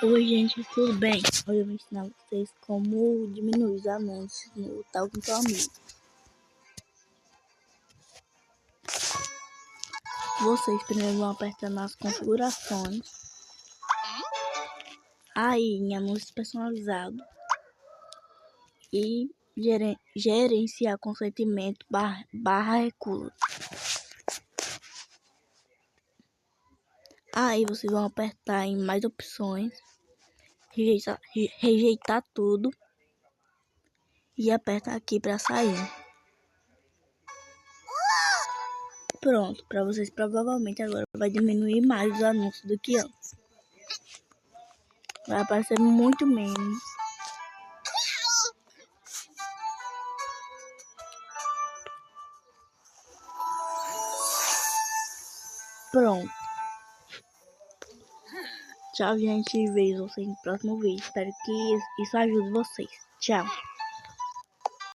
Oi, gente, tudo bem? Hoje eu vou ensinar vocês como diminuir os anúncios no Tal com Seu Amigo. Vocês primeiro vão apertar nas configurações, aí em anúncios personalizados e gerenciar consentimento barra recusa. Aí vocês vão apertar em mais opções, rejeitar tudo e aperta aqui para sair. Pronto, para vocês provavelmente agora vai diminuir mais os anúncios do que antes. Vai aparecer muito menos. Pronto. Tchau, gente. Vejo vocês no próximo vídeo. Espero que isso ajude vocês. Tchau.